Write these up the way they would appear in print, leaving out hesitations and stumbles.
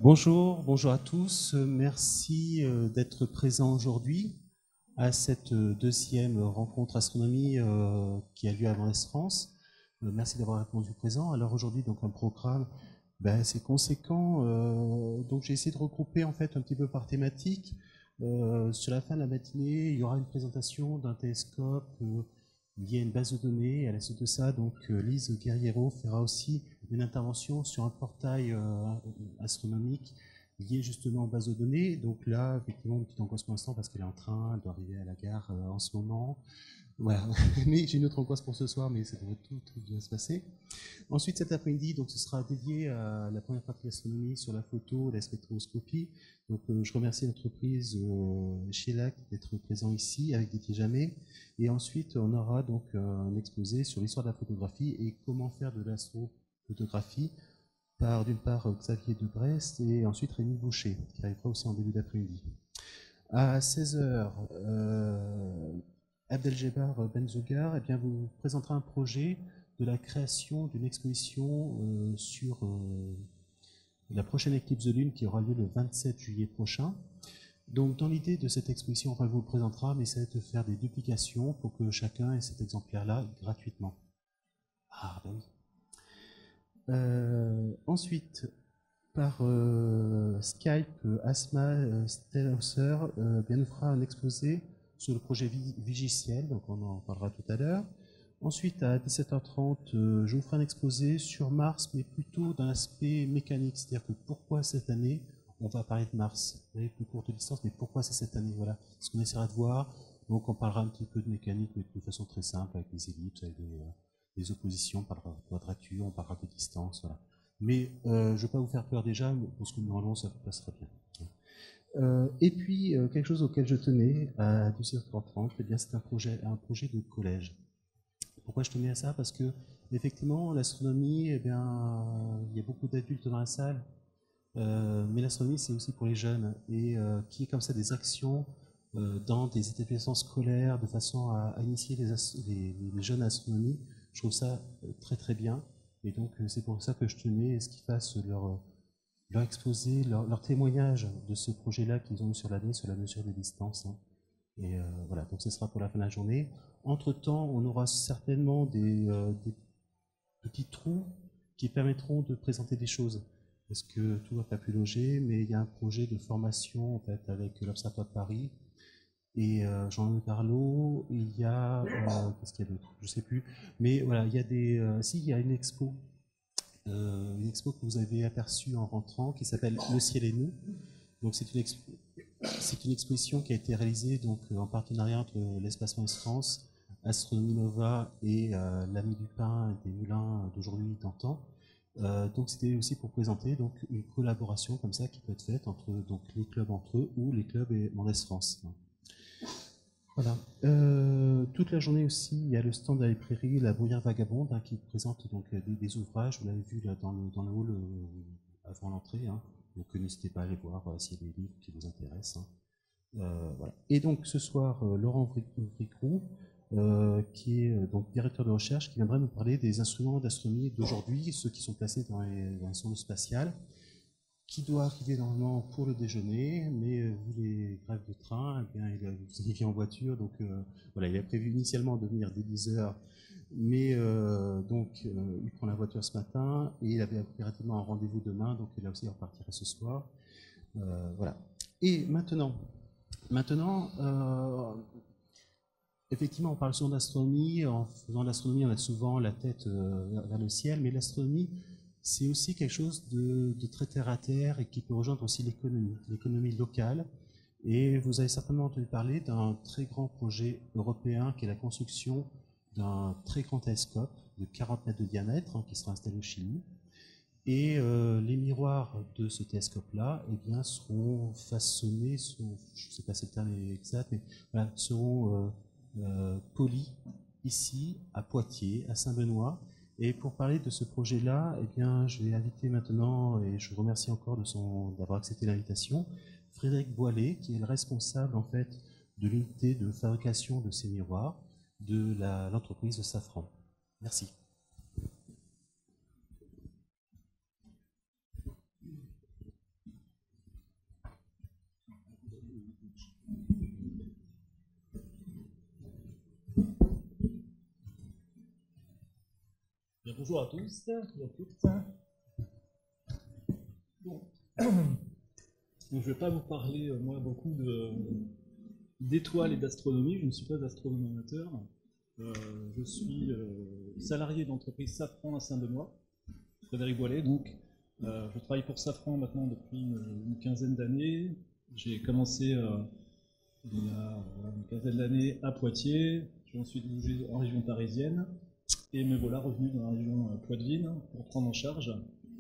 Bonjour, bonjour à tous. Merci d'être présents aujourd'hui à cette deuxième rencontre astronomie qui a lieu à Mons France. Merci d'avoir répondu présent. Alors aujourd'hui, donc un programme assez conséquent. Donc j'ai essayé de regrouper en fait un petit peu par thématique. Sur la fin de la matinée, il y aura une présentation d'un télescope lié à une base de données. Et à la suite de ça, donc Lise Guerriero fera aussi une intervention sur un portail astronomique lié justement aux bases de données. Donc là, effectivement, une petite angoisse pour l'instant parce qu'elle est en train, elle doit arriver à la gare en ce moment. Voilà. Mais j'ai une autre angoisse pour ce soir, mais ça devrait tout bien se passer. Ensuite, cet après-midi, donc, ce sera dédié à la première partie de l'astronomie sur la photo, la spectroscopie. Donc, je remercie l'entreprise Shellac d'être présent ici avec Didier Jamet. Et ensuite, on aura donc un exposé sur l'histoire de la photographie et comment faire de l'astrophotographie par d'une part Xavier de Brest et ensuite Rémi Boucher, qui arrivera aussi en début d'après-midi. À 16h, Abdeljebar Benzougar vous présentera un projet de la création d'une exposition sur la prochaine éclipse de lune qui aura lieu le 27 juillet prochain. Donc dans l'idée de cette exposition, enfin, vous le présentera, mais c'est de faire des duplications pour que chacun ait cet exemplaire-là gratuitement. Ah ben oui. Ensuite, par Skype, Asma Stellhauser nous fera un exposé sur le projet Vigiciel, donc on en parlera tout à l'heure. Ensuite, à 17h30, je vous ferai un exposé sur Mars, mais plutôt d'un aspect mécanique, c'est-à-dire que pourquoi cette année on va parler de Mars, plus courte distance, mais pourquoi c'est cette année, voilà, ce qu'on essaiera de voir. Donc on parlera un petit peu de mécanique, mais de façon très simple, avec des ellipses, avec des oppositions, on parlera de quadrature, on parlera de distance, voilà. Mais je ne vais pas vous faire peur déjà, parce que normalement ça passera bien. Et puis, quelque chose auquel je tenais à 17h30, eh bien, c'est un projet de collège. Pourquoi je tenais à ça? Parce que, effectivement, l'astronomie, eh bien, il y a beaucoup d'adultes dans la salle, mais l'astronomie, c'est aussi pour les jeunes. Et qu'il y ait comme ça des actions dans des établissements scolaires de façon à initier les jeunes à l'astronomie, je trouve ça très très bien. Et donc, c'est pour ça que je tenais à ce qu'ils fassent leur exposer, leur témoignage de ce projet-là qu'ils ont eu sur l'année, sur la mesure des distances. Hein. Et voilà, donc ce sera pour la fin de la journée. Entre-temps, on aura certainement des petits trous qui permettront de présenter des choses. Parce que tout n'a pas pu loger, mais il y a un projet de formation en fait, avec l'Observatoire de Paris. Et Jean-Louis Carlot, il y a, qu'est-ce qu'il y a d'autre? Je ne sais plus. Mais voilà, il y a il y a une expo que vous avez aperçue en rentrant qui s'appelle Le ciel et nous. Donc c'est une exposition qui a été réalisée donc, en partenariat entre l'Espace Mons France, Astronomie Nova et l'Ami du Pain des Moulins d'aujourd'hui d'antan. Donc c'était aussi pour présenter donc, une collaboration comme ça qui peut être faite entre donc, les clubs entre eux ou les clubs et Mons France. Voilà. Toute la journée aussi, il y a le stand de la librairie La Bruyère Vagabonde qui présente donc des ouvrages. Vous l'avez vu là, dans le hall avant l'entrée. Hein. Donc n'hésitez pas à aller voir s'il y a des livres qui vous intéressent. Hein. Voilà. Et donc ce soir, Laurent Vricroux, qui est donc directeur de recherche, qui viendra nous parler des instruments d'astronomie d'aujourd'hui, ceux qui sont placés dans les sondes spatiales, qui doit arriver normalement pour le déjeuner, mais vu les grèves de train, eh bien, il vient en voiture, donc voilà, il a prévu initialement de venir dès 10h, mais il prend la voiture ce matin, et il avait impérativement un rendez-vous demain, donc il a aussi repartira ce soir. Voilà. Et maintenant effectivement, on parle souvent d'astronomie. En faisant de l'astronomie, on a souvent la tête vers le ciel, mais l'astronomie, c'est aussi quelque chose de très terre à terre et qui peut rejoindre aussi l'économie locale. Et vous avez certainement entendu parler d'un très grand projet européen qui est la construction d'un très grand télescope de 40 mètres de diamètre qui sera installé au Chili. Et les miroirs de ce télescope-là eh bien, seront façonnés, je ne sais pas si le terme est exact, mais voilà, seront polis ici à Poitiers, à Saint-Benoît. Et pour parler de ce projet-là, eh bien, je vais inviter maintenant, et je vous remercie encore d'avoir accepté l'invitation, Frédéric Boilet, qui est le responsable en fait de l'unité de fabrication de ces miroirs de l'entreprise Safran. Merci. Bonjour à tous et à toutes. Bon. Donc, je ne vais pas vous parler, moi, beaucoup d'étoiles et d'astronomie. Je ne suis pas astronome amateur. Je suis salarié d'entreprise Safran à Saint-Benoît, Frédéric Boilet. Donc, je travaille pour Safran maintenant depuis une quinzaine d'années. J'ai commencé il y a une quinzaine d'années à Poitiers. J'ai ensuite bougé en région parisienne. Et me voilà revenu dans la région poitevine pour prendre en charge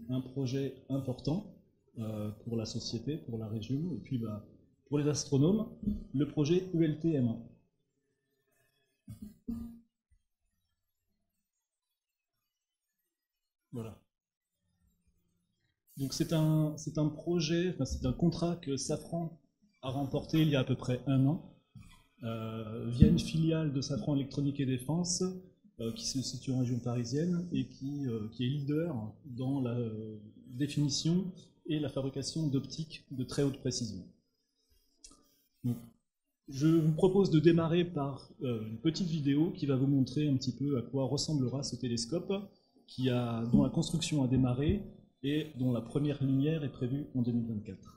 un projet important pour la société, pour la région, et puis pour les astronomes, le projet ELT-M1. Voilà. Donc c'est un projet, enfin c'est un contrat que Safran a remporté il y a à peu près un an, via une filiale de Safran Électronique et Défense, qui se situe en région parisienne et qui est leader dans la définition et la fabrication d'optiques de très haute précision. Donc, je vous propose de démarrer par une petite vidéo qui va vous montrer un petit peu à quoi ressemblera ce télescope, dont la construction a démarré et dont la première lumière est prévue en 2024.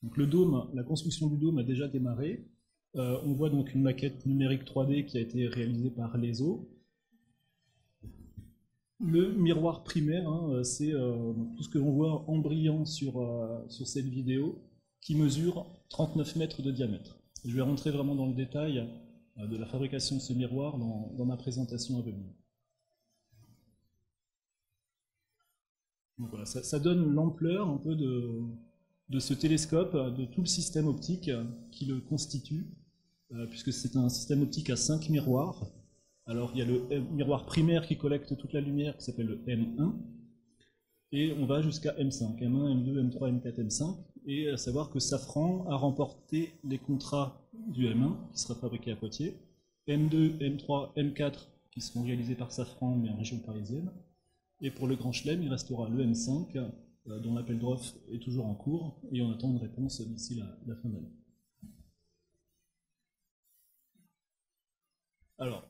Donc le dôme, la construction du dôme a déjà démarré. On voit donc une maquette numérique 3D qui a été réalisée par l'ESO. Le miroir primaire, hein, c'est tout ce que l'on voit en brillant sur cette vidéo, qui mesure 39 mètres de diamètre. Je vais rentrer vraiment dans le détail de la fabrication de ce miroir dans ma présentation à venir. Donc voilà, ça donne l'ampleur un peu de ce télescope, de tout le système optique qui le constitue, puisque c'est un système optique à 5 miroirs. Alors il y a le miroir primaire qui collecte toute la lumière, qui s'appelle le M1, et on va jusqu'à M5, M1, M2, M3, M4, M5, et à savoir que Safran a remporté les contrats du M1, qui sera fabriqué à Poitiers, M2, M3, M4, qui seront réalisés par Safran, mais en région parisienne, et pour le Grand Chelem, il restera le M5, dont l'appel d'offres est toujours en cours, et on attend une réponse d'ici la fin d'année. Alors,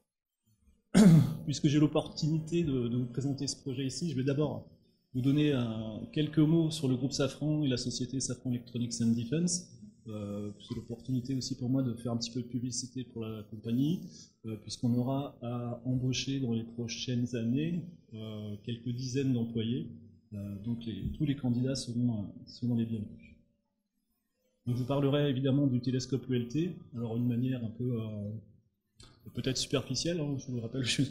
puisque j'ai l'opportunité de vous présenter ce projet ici, je vais d'abord vous donner quelques mots sur le groupe Safran et la société Safran Electronics and Defense. C'est l'opportunité aussi pour moi de faire un petit peu de publicité pour la compagnie, puisqu'on aura à embaucher dans les prochaines années quelques dizaines d'employés. Donc tous les candidats seront les bienvenus. Donc je vous parlerai évidemment du télescope ELT, alors d'une manière un peu peut-être superficielle, hein, je vous rappelle que je ne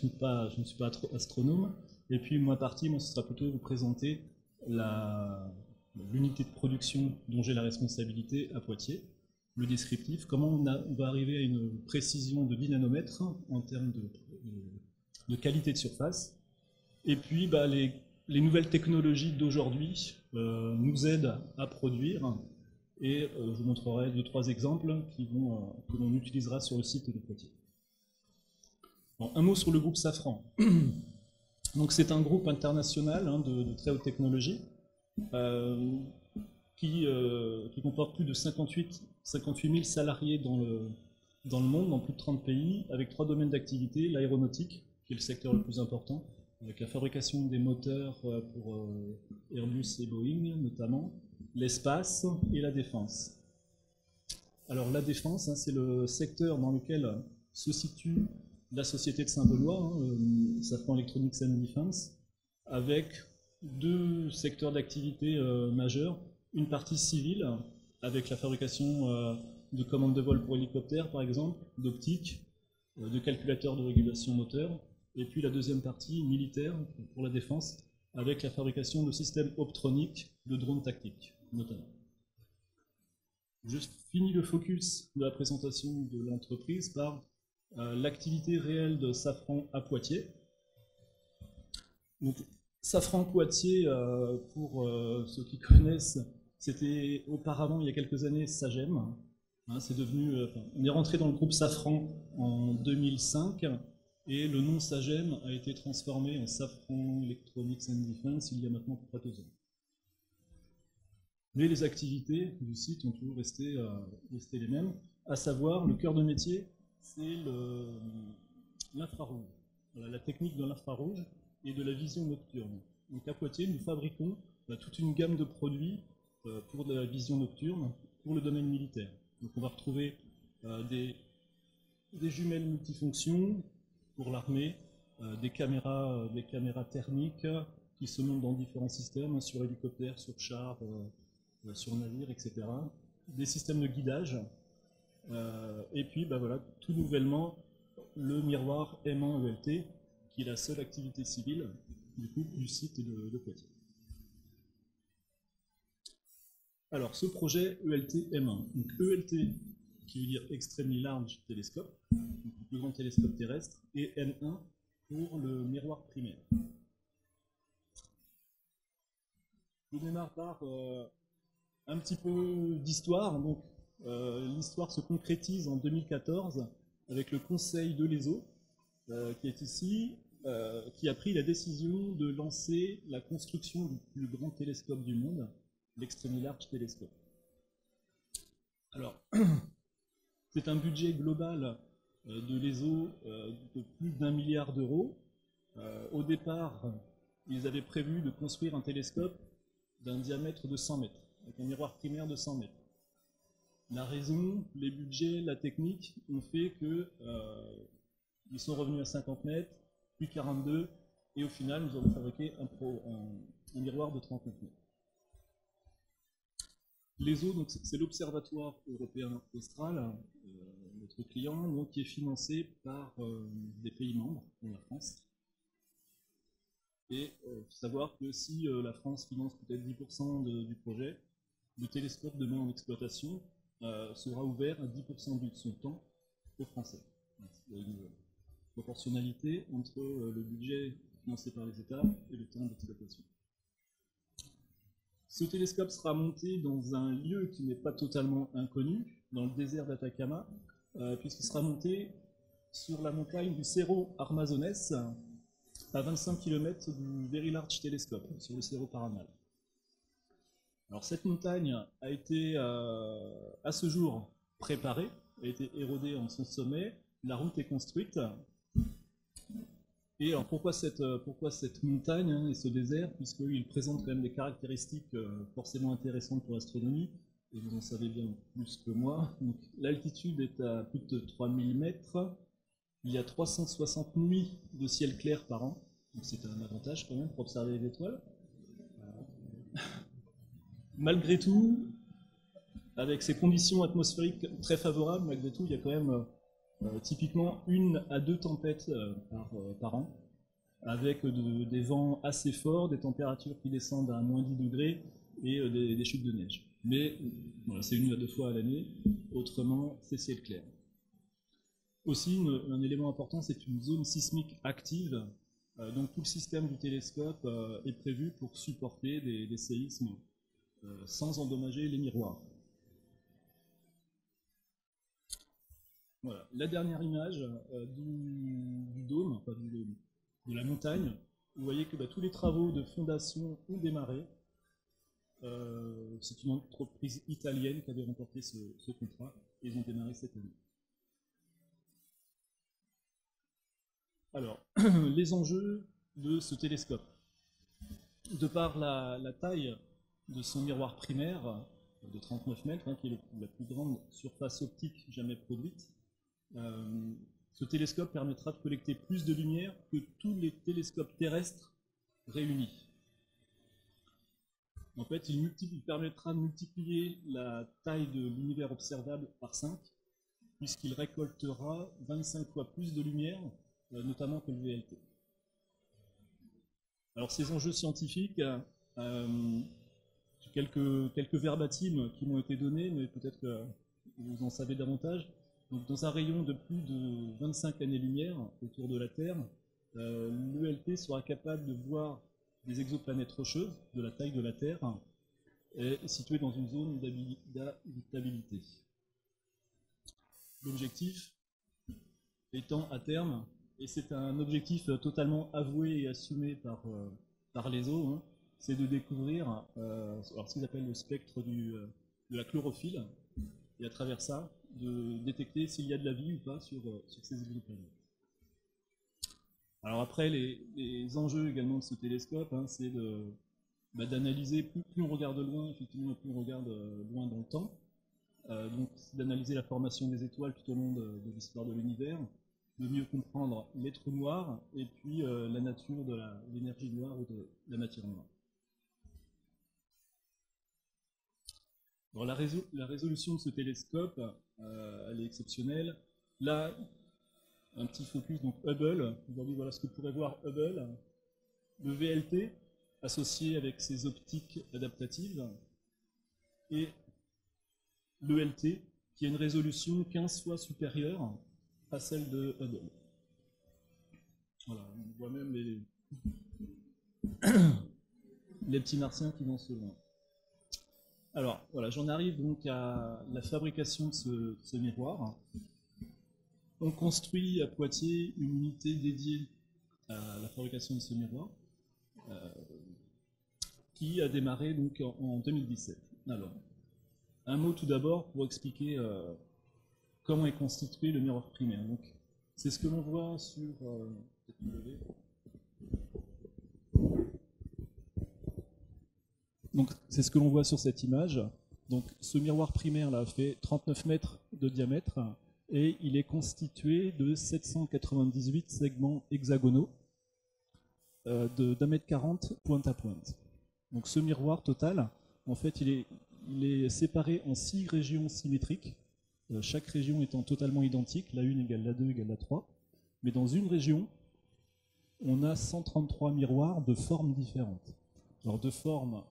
suis pas astronome, et puis ma partie, ce sera plutôt vous présenter l'unité de production dont j'ai la responsabilité à Poitiers, le descriptif, comment on va arriver à une précision de 10 nanomètres en termes de qualité de surface, et puis les nouvelles technologies d'aujourd'hui nous aident à produire, et je vous montrerai 2-3 exemples que l'on utilisera sur le site de Poitiers. Bon, un mot sur le groupe Safran. Donc c'est un groupe international de très haute technologie qui comporte plus de 58 000 salariés dans le monde, dans plus de 30 pays, avec 3 domaines d'activité: l'aéronautique, qui est le secteur le plus important, avec la fabrication des moteurs pour Airbus et Boeing notamment, l'espace et la défense. Alors la défense, c'est le secteur dans lequel se situe la société de Saint-Benoît, Safran Electronics and Defense, avec 2 secteurs d'activité majeurs. Une partie civile, avec la fabrication de commandes de vol pour hélicoptères, par exemple, d'optiques, de calculateurs de régulation moteur, et puis la deuxième partie militaire, pour la défense, avec la fabrication de systèmes optroniques de drones tactiques, notamment. Je finis le focus de la présentation de l'entreprise par l'activité réelle de Safran à Poitiers. Donc, Safran Poitiers, pour ceux qui connaissent, c'était auparavant, il y a quelques années, Sagem. C'est devenu, on est rentré dans le groupe Safran en 2005, et le nom Sagem a été transformé en Safran Electronics and Defense il y a maintenant près de 2 ans. Mais les activités du site ont toujours resté les mêmes, à savoir le cœur de métier, c'est l'infrarouge, la technique de l'infrarouge et de la vision nocturne. Donc à Poitiers, nous fabriquons toute une gamme de produits pour de la vision nocturne, pour le domaine militaire. Donc on va retrouver des jumelles multifonctions pour l'armée, des caméras thermiques qui se montent dans différents systèmes, sur hélicoptères, sur chars, sur navires, etc. Des systèmes de guidage, et puis voilà, tout nouvellement, le miroir M1 ELT, qui est la seule activité civile du site de Poitiers. Alors, ce projet ELT M1, donc ELT qui veut dire Extremely Large Telescope, donc le plus grand télescope terrestre, et M1 pour le miroir primaire. Je démarre par un petit peu d'histoire. Donc, l'histoire se concrétise en 2014 avec le conseil de l'ESO, qui est ici, qui a pris la décision de lancer la construction du plus grand télescope du monde, l'Extremely Large Telescope. Alors, c'est un budget global de l'ESO de plus d'1 milliard d'euros. Au départ, ils avaient prévu de construire un télescope d'un diamètre de 100 mètres, avec un miroir primaire de 100 mètres. La raison, les budgets, la technique ont fait qu'ils sont revenus à 50 mètres, puis 42, et au final, nous avons fabriqué un miroir de 39 mètres. L'ESO, c'est l'Observatoire européen austral, notre client, donc, qui est financé par des pays membres, dont la France. Et il faut savoir que si la France finance peut-être 10% du projet, le télescope demain en exploitation sera ouvert à 10% de son temps aux Français. Il y a une proportionnalité entre le budget financé par les États et le temps d'exploitation. Ce télescope sera monté dans un lieu qui n'est pas totalement inconnu, dans le désert d'Atacama, puisqu'il sera monté sur la montagne du Cerro Armazones, à 25 km du Very Large Telescope, sur le Cerro Paranal. Alors cette montagne a été, à ce jour, préparée, a été érodée en son sommet, la route est construite. Et alors pourquoi cette montagne et ce désert, puisqu'il présente quand même des caractéristiques forcément intéressantes pour l'astronomie, et vous en savez bien plus que moi. L'altitude est à plus de 3000 mètres, il y a 360 nuits de ciel clair par an, donc c'est un avantage quand même pour observer les étoiles. Malgré tout, avec ces conditions atmosphériques très favorables, malgré tout, il y a quand même typiquement 1 à 2 tempêtes par an, avec des vents assez forts, des températures qui descendent à -10 degrés et des chutes de neige. Mais voilà, c'est 1 à 2 fois à l'année, autrement c'est ciel clair. Aussi, un élément important, c'est une zone sismique active, donc tout le système du télescope est prévu pour supporter des séismes sans endommager les miroirs. Voilà, la dernière image du dôme, enfin de la montagne. Vous voyez que tous les travaux de fondation ont démarré. C'est une entreprise italienne qui avait remporté ce contrat, et ils ont démarré cette année. Alors, les enjeux de ce télescope. De par la taille de son miroir primaire, de 39 mètres, qui est la plus grande surface optique jamais produite, ce télescope permettra de collecter plus de lumière que tous les télescopes terrestres réunis. En fait, il permettra de multiplier la taille de l'univers observable par 5, puisqu'il récoltera 25 fois plus de lumière, notamment que le VLT. Alors ces enjeux scientifiques, quelques verbatims qui m'ont été donnés, mais peut-être que vous en savez davantage. Donc, dans un rayon de plus de 25 années-lumière autour de la Terre, l'ELT sera capable de voir des exoplanètes rocheuses de la taille de la Terre et situées dans une zone d'habitabilité. L'objectif étant à terme, et c'est un objectif totalement avoué et assumé par l'ESO, c'est de découvrir alors ce qu'ils appellent le spectre de la chlorophylle, et à travers ça, de détecter s'il y a de la vie ou pas sur ces exoplanètes. Alors après, les enjeux également de ce télescope, hein, c'est d'analyser, plus on regarde loin, effectivement, plus on regarde loin dans le temps, donc d'analyser la formation des étoiles tout au long de l'histoire de l'univers, de mieux comprendre les trous noirs, et puis la nature de l'énergie noire ou de la matière noire. Alors la résolution de ce télescope, elle est exceptionnelle. Là, un petit focus, donc Hubble. Aujourd'hui, voilà ce que pourrait voir Hubble. Le VLT, associé avec ses optiques adaptatives, et l'ELT, qui a une résolution 15 fois supérieure à celle de Hubble. Voilà, on voit même les petits martiens qui vont se loin. Alors, voilà, j'en arrive donc à la fabrication de ce miroir. On construit à Poitiers une unité dédiée à la fabrication de ce miroir, qui a démarré donc en 2017. Alors, un mot tout d'abord pour expliquer comment est constitué le miroir primaire. Donc, c'est ce que l'on voit sur... Donc, c'est ce que l'on voit sur cette image. Donc, ce miroir primaire là fait 39 mètres de diamètre et il est constitué de 798 segments hexagonaux d'1,40 m pointe à pointe. Donc, ce miroir total, en fait, il est séparé en 6 régions symétriques, chaque région étant totalement identique, la 1 égale la 2 égale la 3. Mais dans une région, on a 133 miroirs de formes différentes. Alors de forme,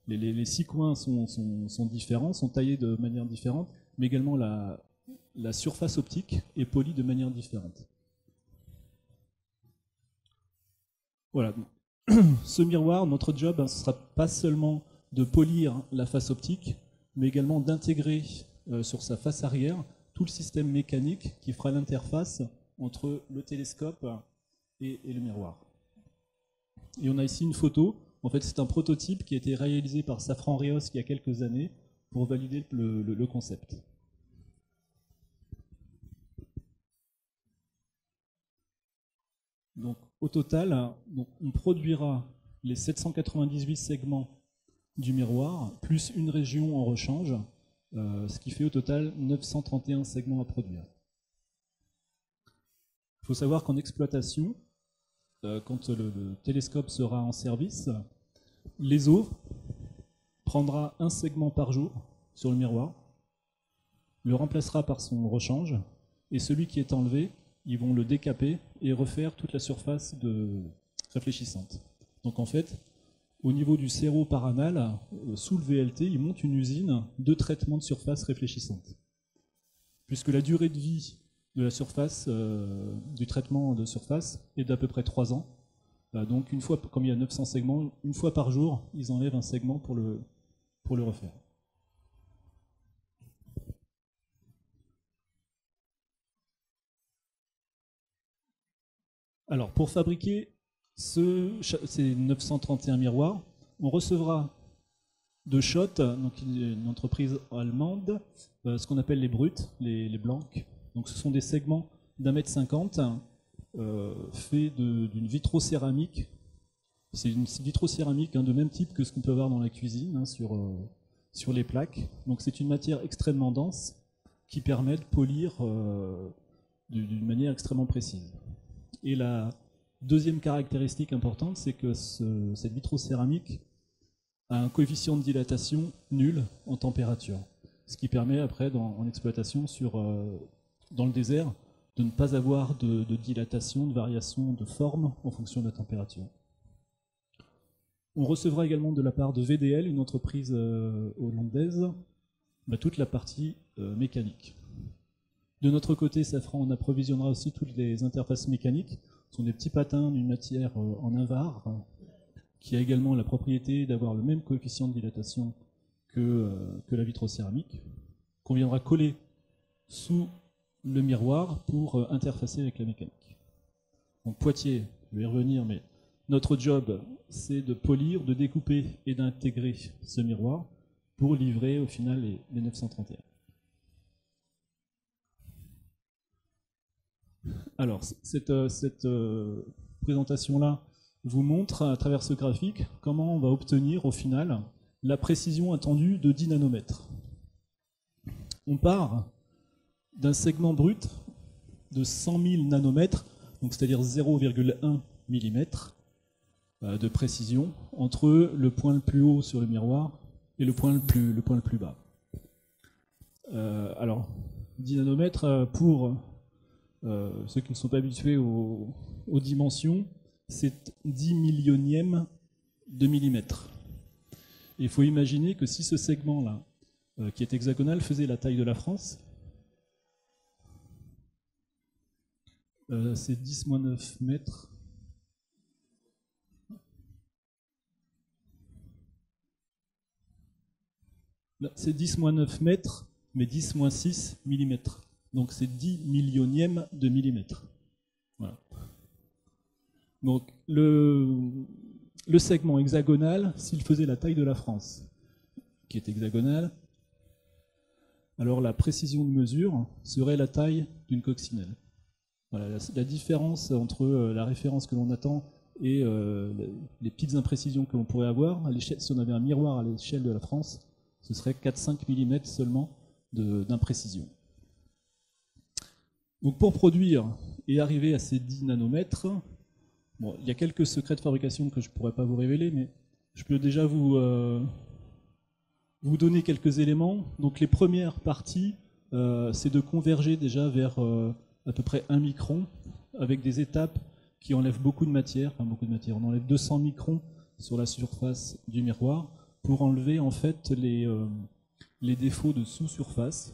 les 6 coins sont différents, sont taillés de manière différente, mais également la surface optique est polie de manière différente. Voilà. Ce miroir, notre job, ce ne sera pas seulement de polir la face optique, mais également d'intégrer sur sa face arrière tout le système mécanique qui fera l'interface entre le télescope et le miroir. Et on a ici une photo. En fait, c'est un prototype qui a été réalisé par Safran Reos il y a quelques années pour valider le concept. Donc, au total, on produira les 798 segments du miroir, plus une région en rechange, ce qui fait au total 931 segments à produire. Il faut savoir qu'en exploitation, quand le télescope sera en service, l'ESO prendra un segment par jour sur le miroir, le remplacera par son rechange, et celui qui est enlevé, ils vont le décaper et refaire toute la surface réfléchissante. Donc en fait, au niveau du séraparamal, sous le VLT, ils montent une usine de traitement de surface réfléchissante. Puisque la durée de vie de la surface, du traitement de surface, est d'à peu près 3 ans. Donc une fois, comme il y a 900 segments, une fois par jour, ils enlèvent un segment pour le refaire. Alors, pour fabriquer ces 931 miroirs, on recevra de Schott, donc une entreprise allemande, ce qu'on appelle les brutes, les blancs. Donc, ce sont des segments d'1,50 m faits d'une vitrocéramique. C'est une vitrocéramique de même type que ce qu'on peut voir dans la cuisine, sur les plaques. Donc, c'est une matière extrêmement dense qui permet de polir d'une manière extrêmement précise. Et la deuxième caractéristique importante, c'est que cette vitrocéramique a un coefficient de dilatation nul en température, ce qui permet après, en exploitation dans le désert, de ne pas avoir de dilatation, de variation de forme en fonction de la température. On recevra également de la part de VDL, une entreprise hollandaise, toute la partie mécanique. De notre côté, Safran, on approvisionnera aussi toutes les interfaces mécaniques. Ce sont des petits patins d'une matière en invar, qui a également la propriété d'avoir le même coefficient de dilatation que la vitrocéramique, qu'on viendra coller sous le miroir pour interfacer avec la mécanique. Donc Poitiers, je vais y revenir, mais Notre job, c'est de polir, de découper et d'intégrer ce miroir pour livrer au final les 931. Alors, cette présentation-là vous montre à travers ce graphique comment on va obtenir au final la précision attendue de 10 nanomètres. On part d'un segment brut de 100 000 nanomètres, donc c'est-à-dire 0,1 mm de précision entre le point le plus haut sur le miroir et le point le plus bas. Alors, 10 nanomètres, pour ceux qui ne sont pas habitués aux dimensions, c'est 10 millionièmes de millimètre. Et il faut imaginer que si ce segment-là, qui est hexagonal, faisait la taille de la France, c'est 10-9 mètres. C'est 10-9 mètres, mais 10-6 millimètres. Donc c'est 10 millionièmes de millimètre. Voilà. Donc le segment hexagonal, s'il faisait la taille de la France, qui est hexagonale, alors la précision de mesure serait la taille d'une coccinelle. Voilà, la différence entre la référence que l'on attend et les petites imprécisions que l'on pourrait avoir, si on avait un miroir à l'échelle de la France, ce serait 4-5 mm seulement d'imprécision. Donc pour produire et arriver à ces 10 nanomètres, bon, il y a quelques secrets de fabrication que je ne pourrais pas vous révéler, mais je peux déjà vous donner quelques éléments. Donc les premières parties, c'est de converger déjà vers à peu près 1 micron, avec des étapes qui enlèvent beaucoup de matière. On enlève 200 microns sur la surface du miroir pour enlever en fait les défauts de sous-surface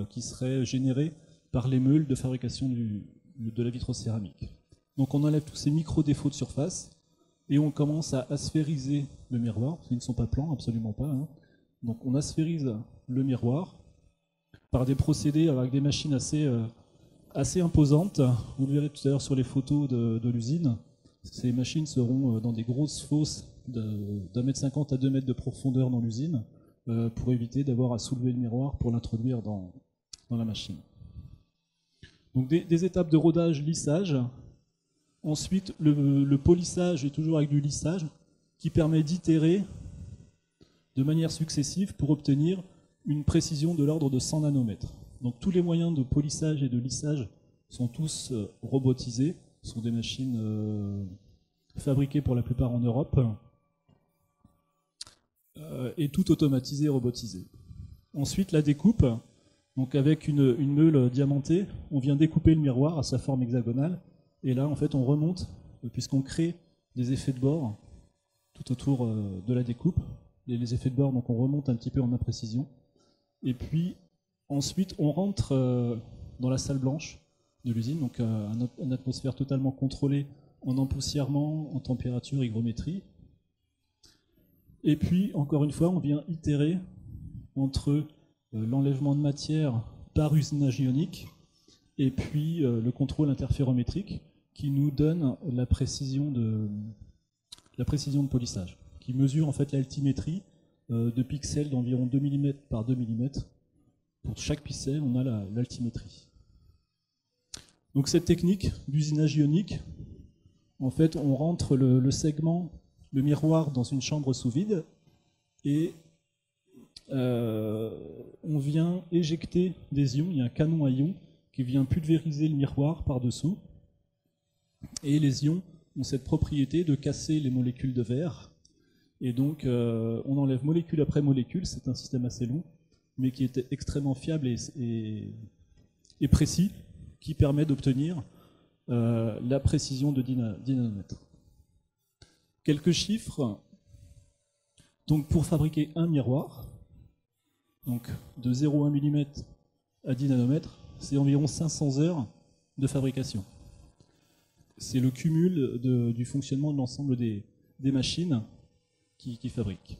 qui seraient générés par les meules de fabrication de la vitrocéramique. Donc on enlève tous ces micro-défauts de surface et on commence à asphériser le miroir. Ils ne sont pas plans, absolument pas. Hein. Donc on asphérise le miroir par des procédés avec des machines assez imposantes. Vous le verrez tout à l'heure sur les photos de l'usine. Ces machines seront dans des grosses fosses d'1,50 m à 2 mètres de profondeur dans l'usine pour éviter d'avoir à soulever le miroir pour l'introduire dans la machine. Donc des étapes de rodage, lissage. Ensuite, le polissage est toujours avec du lissage qui permet d'itérer de manière successive pour obtenir une précision de l'ordre de 100 nanomètres. Donc tous les moyens de polissage et de lissage sont tous robotisés, ce sont des machines fabriquées pour la plupart en Europe et tout automatisé et robotisé. Ensuite, la découpe. Donc avec une meule diamantée, on vient découper le miroir à sa forme hexagonale, et là en fait on remonte, puisqu'on crée des effets de bord tout autour de la découpe. Et les effets de bord, donc on remonte un petit peu en imprécision, et puis ensuite on rentre dans la salle blanche de l'usine, donc une atmosphère totalement contrôlée en empoussièrement, en température, hygrométrie. Et puis encore une fois on vient itérer entre l'enlèvement de matière par usinage ionique et puis le contrôle interférométrique qui nous donne la précision de polissage, qui mesure en fait l'altimétrie de pixels d'environ 2 mm par 2 mm. Pour chaque pixel, on a l'altimétrie. Donc cette technique d'usinage ionique, en fait, on rentre le segment, le miroir dans une chambre sous vide et on vient éjecter des ions. Il y a un canon à ions qui vient pulvériser le miroir par-dessous. Et les ions ont cette propriété de casser les molécules de verre. Et donc, on enlève molécule après molécule. C'est un système assez long, mais qui est extrêmement fiable et précis, qui permet d'obtenir la précision de 10 nanomètres. Quelques chiffres. Donc, pour fabriquer un miroir, donc de 0,1 mm à 10 nanomètres, c'est environ 500 heures de fabrication. C'est le cumul du fonctionnement de l'ensemble des machines qui fabriquent.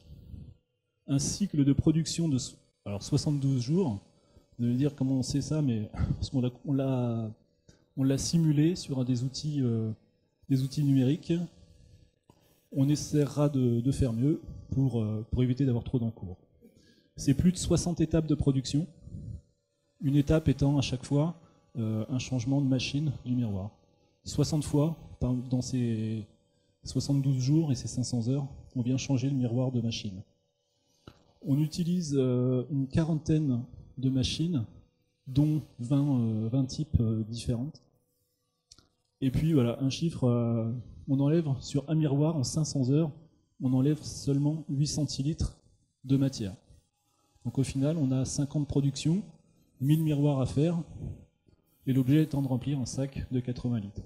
Un cycle de production de 72 jours, vous allez dire comment on sait ça, mais parce qu'on l'a simulé sur des outils numériques. On essaiera de faire mieux pour éviter d'avoir trop d'encours. C'est plus de 60 étapes de production, une étape étant à chaque fois un changement de machine du miroir. 60 fois dans ces 72 jours et ces 500 heures, on vient changer le miroir de machine. On utilise une quarantaine de machines, dont 20 types différentes. Et puis voilà, un chiffre, on enlève sur un miroir en 500 heures, on enlève seulement 8 centilitres de matière. Donc au final, on a 5 ans de production, 1000 miroirs à faire, et l'objet étant de remplir un sac de 80 litres.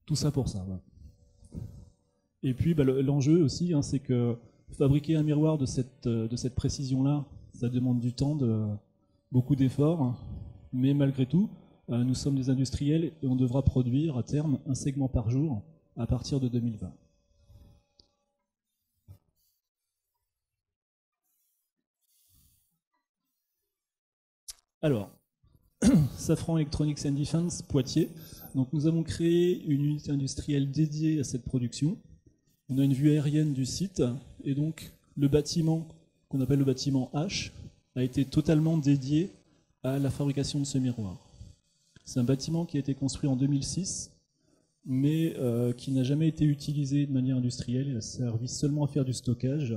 Tout ça pour ça. Voilà. Et puis l'enjeu aussi, hein, c'est que fabriquer un miroir de cette précision-là, ça demande du temps, beaucoup d'efforts, mais malgré tout, nous sommes des industriels et on devra produire à terme un segment par jour à partir de 2020. Alors, Safran Electronics and Defense, Poitiers. Donc nous avons créé une unité industrielle dédiée à cette production. On a une vue aérienne du site, et donc le bâtiment, qu'on appelle le bâtiment H, a été totalement dédié à la fabrication de ce miroir. C'est un bâtiment qui a été construit en 2006, mais qui n'a jamais été utilisé de manière industrielle. Il a servi seulement à faire du stockage,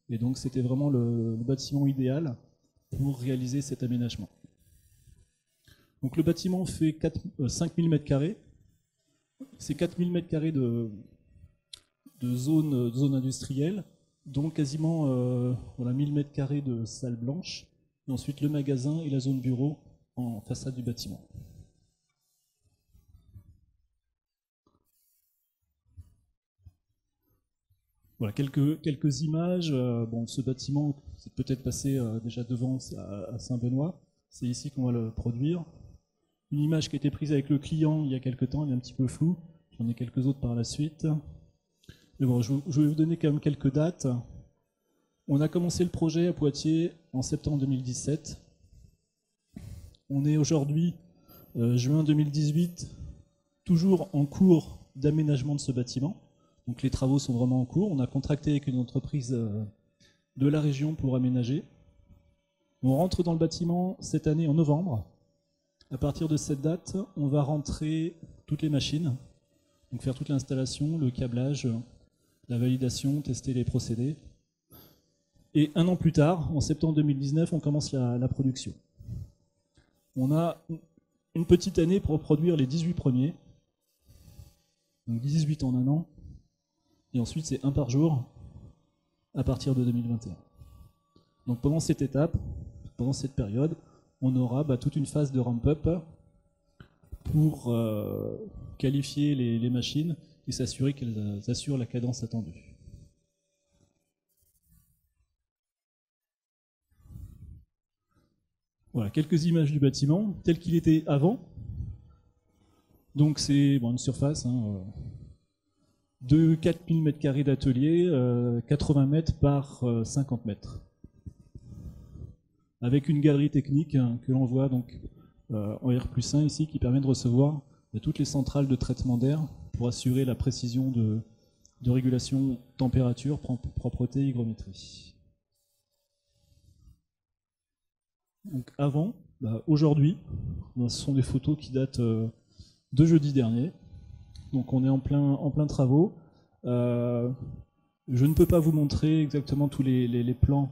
et donc c'était vraiment le bâtiment idéal pour réaliser cet aménagement. Donc le bâtiment fait 5000 m². C'est 4000 m² de zone industrielle, dont quasiment 1000 m² de salle blanche, et ensuite le magasin et la zone bureau en façade du bâtiment. Voilà, quelques images. Bon, ce bâtiment, c'est peut-être passé déjà devant à Saint-Benoît. C'est ici qu'on va le produire. Une image qui a été prise avec le client il y a quelques temps, elle est un petit peu floue. J'en ai quelques autres par la suite. Mais bon, je vais vous donner quand même quelques dates. On a commencé le projet à Poitiers en septembre 2017. On est aujourd'hui, juin 2018, toujours en cours d'aménagement de ce bâtiment. Donc les travaux sont vraiment en cours. On a contracté avec une entreprise de la région pour aménager. On rentre dans le bâtiment cette année en novembre. À partir de cette date, on va rentrer toutes les machines, donc faire toute l'installation, le câblage, la validation, tester les procédés. Et un an plus tard, en septembre 2019, on commence la production. On a une petite année pour produire les 18 premiers, donc 18 en un an. Et ensuite, c'est un par jour à partir de 2021. Donc pendant cette étape, pendant cette période, on aura toute une phase de ramp-up pour qualifier les machines et s'assurer qu'elles assurent la cadence attendue. Voilà, quelques images du bâtiment tel qu'il était avant. Donc c'est une surface de 4000 m² d'atelier, 80 mètres par 50 mètres. Avec une galerie technique que l'on voit donc en R+1 ici, qui permet de recevoir toutes les centrales de traitement d'air pour assurer la précision de régulation température, propreté, hygrométrie. Donc avant, aujourd'hui, ce sont des photos qui datent de jeudi dernier. Donc on est en plein travaux. Je ne peux pas vous montrer exactement tous les plans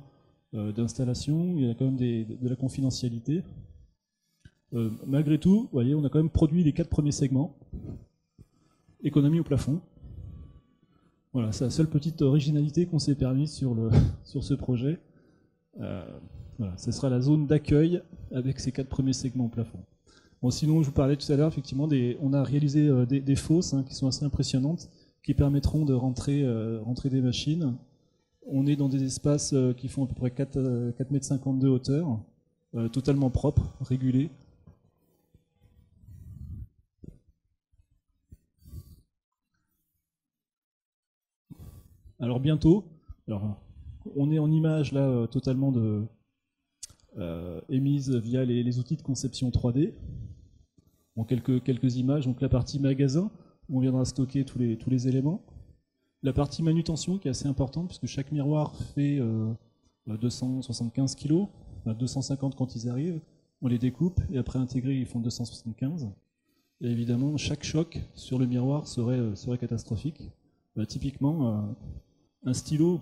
d'installation, il y a quand même de la confidentialité. Malgré tout, vous voyez, on a quand même produit les 4 premiers segments. Économie au plafond. Voilà, c'est la seule petite originalité qu'on s'est permis sur ce projet. Voilà, ce sera la zone d'accueil avec ces 4 premiers segments au plafond. Bon, sinon, je vous parlais tout à l'heure, effectivement, on a réalisé des fosses qui sont assez impressionnantes, qui permettront de rentrer des machines. On est dans des espaces qui font à peu près 4,50 m de hauteur, totalement propres, régulés. Alors bientôt, on est en image là totalement émise via les outils de conception 3D. Bon, quelques images, donc la partie magasin. où on viendra stocker tous les éléments. La partie manutention qui est assez importante, puisque chaque miroir fait 275 kg, 250 quand ils arrivent, on les découpe, et après intégrés, ils font 275. Et évidemment, chaque choc sur le miroir serait catastrophique. Typiquement, un stylo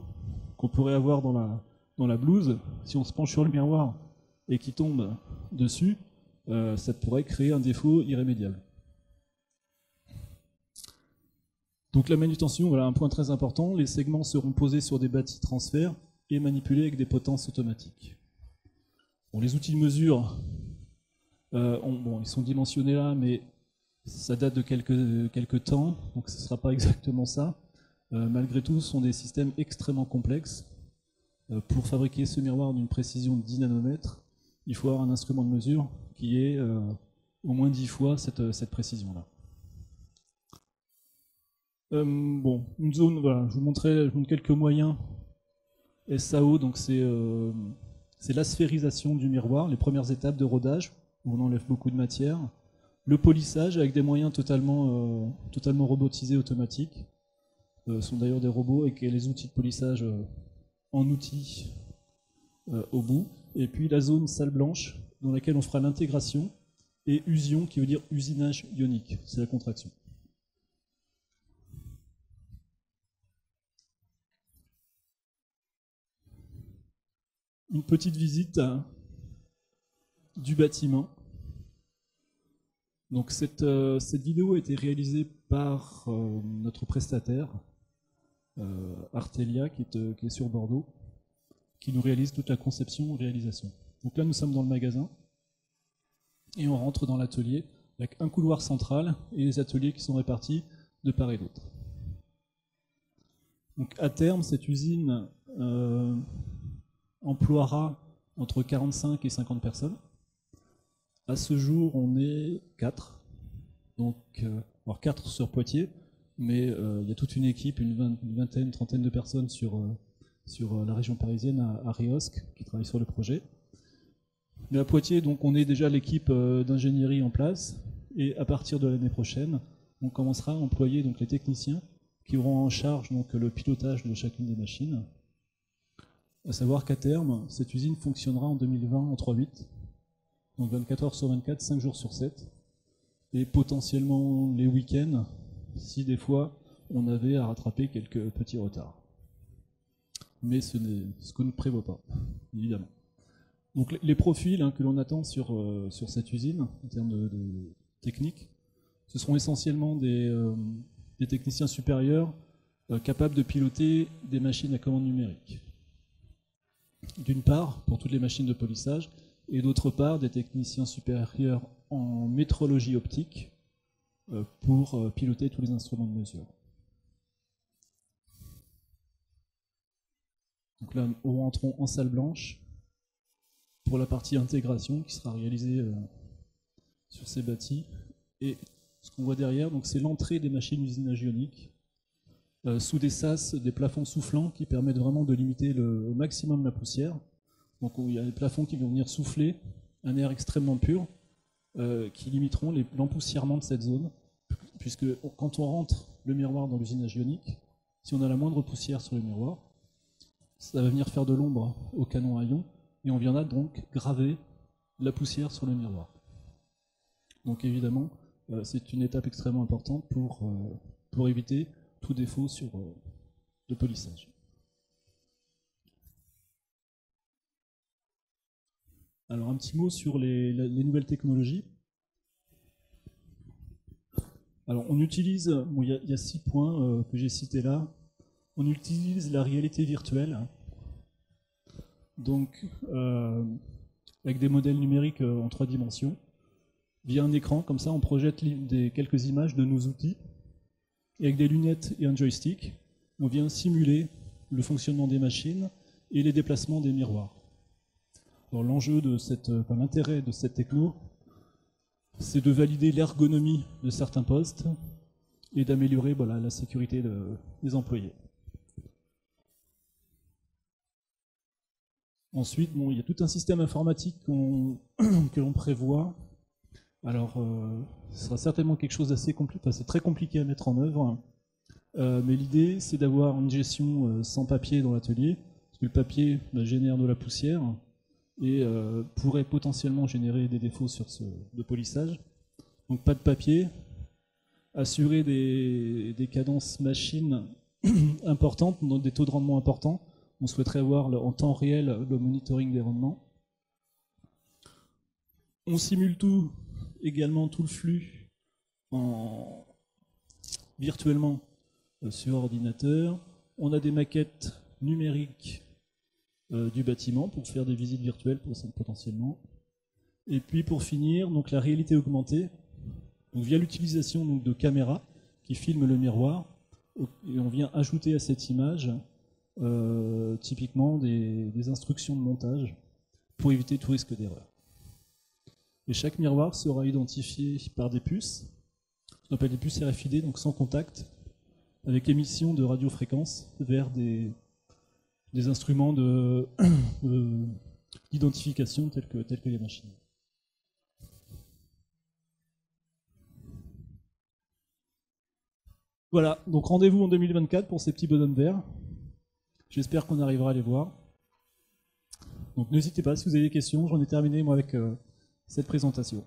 qu'on pourrait avoir dans la blouse, si on se penche sur le miroir et qu'il tombe dessus, ça pourrait créer un défaut irrémédiable. Donc la manutention, voilà un point très important. Les segments seront posés sur des bâtis transferts et manipulés avec des potences automatiques. Bon, les outils de mesure, ils sont dimensionnés là, mais ça date de quelques temps, donc ce ne sera pas exactement ça. Malgré tout, ce sont des systèmes extrêmement complexes. Pour fabriquer ce miroir d'une précision de 10 nanomètres, il faut avoir un instrument de mesure qui est au moins 10 fois cette précision-là. Une zone, voilà, je vous montre quelques moyens. SAO, donc c'est l'asphéririsation du miroir, les premières étapes de rodage, où on enlève beaucoup de matière. Le polissage avec des moyens totalement robotisés, automatiques. Ce sont d'ailleurs des robots avec les outils de polissage en outils au bout. Et puis la zone salle blanche, dans laquelle on fera l'intégration, et usion, qui veut dire usinage ionique, c'est la contraction. Une petite visite du bâtiment. Donc cette vidéo a été réalisée par notre prestataire, Artelia, qui est sur Bordeaux, qui nous réalise toute la conception et réalisation. Donc là, nous sommes dans le magasin, et on rentre dans l'atelier, avec un couloir central, et les ateliers qui sont répartis de part et d'autre. Donc à terme, cette usine emploiera entre 45 et 50 personnes. À ce jour, on est 4. Donc, alors 4 sur Poitiers, mais il y a toute une équipe, une vingtaine, trentaine de personnes sur la région parisienne, à Riosque, qui travaille sur le projet. Mais à Poitiers, donc, on est déjà l'équipe d'ingénierie en place, et à partir de l'année prochaine, on commencera à employer donc, les techniciens qui auront en charge donc, le pilotage de chacune des machines. À savoir qu'à terme, cette usine fonctionnera en 2020 en 3/8, donc 24 heures sur 24, 5 jours sur 7, et potentiellement les week-ends, si des fois on avait à rattraper quelques petits retards. Mais ce n'est ce que nous ne prévoit pas, évidemment. Donc les profils que l'on attend sur cette usine, en termes de technique, ce seront essentiellement des techniciens supérieurs capables de piloter des machines à commande numérique. D'une part, pour toutes les machines de polissage, et d'autre part, des techniciens supérieurs en métrologie optique pour piloter tous les instruments de mesure. Donc là, nous rentrons en salle blanche pour la partie intégration qui sera réalisée sur ces bâtis. Et ce qu'on voit derrière, c'est l'entrée des machines usinage ionique sous des sas, des plafonds soufflants qui permettent vraiment de limiter au maximum la poussière. Donc il y a des plafonds qui vont venir souffler un air extrêmement pur qui limiteront l'empoussièrement de cette zone, puisque quand on rentre le miroir dans l'usinage ionique, si on a la moindre poussière sur le miroir, ça va venir faire de l'ombre au canon à ion, et on viendra donc graver la poussière sur le miroir. Donc évidemment, c'est une étape extrêmement importante pour éviter tout défaut de polissage. Alors un petit mot sur les nouvelles technologies. Alors on utilise, il y a 6 points que j'ai cités là. On utilise la réalité virtuelle, donc avec des modèles numériques en 3 dimensions. Via un écran, comme ça on projette quelques images de nos outils. Et avec des lunettes et un joystick, on vient simuler le fonctionnement des machines et les déplacements des miroirs. Alors l'enjeu l'intérêt de cette techno, c'est de valider l'ergonomie de certains postes et d'améliorer la sécurité des employés. Ensuite, il y a tout un système informatique que l'on prévoit Alors, ce sera certainement quelque chose d'assez compliqué, enfin, c'est très compliqué à mettre en œuvre, mais l'idée c'est d'avoir une gestion sans papier dans l'atelier, parce que le papier génère de la poussière et pourrait potentiellement générer des défauts de polissage. Donc pas de papier, assurer des cadences machines importantes, donc des taux de rendement importants. On souhaiterait avoir en temps réel le monitoring des rendements. On simule également tout le flux virtuellement sur ordinateur. On a des maquettes numériques du bâtiment pour faire des visites virtuelles potentiellement. Et puis pour finir, donc la réalité augmentée, donc via l'utilisation de caméras qui filment le miroir, et on vient ajouter à cette image typiquement des instructions de montage pour éviter tout risque d'erreur. Et chaque miroir sera identifié par des puces, on appelle des puces RFID, donc sans contact, avec émission de radiofréquences vers des instruments d'identification tels que les machines. Voilà, donc rendez-vous en 2024 pour ces petits bonhommes verts. J'espère qu'on arrivera à les voir. Donc n'hésitez pas, si vous avez des questions, j'en ai terminé moi avec cette présentation.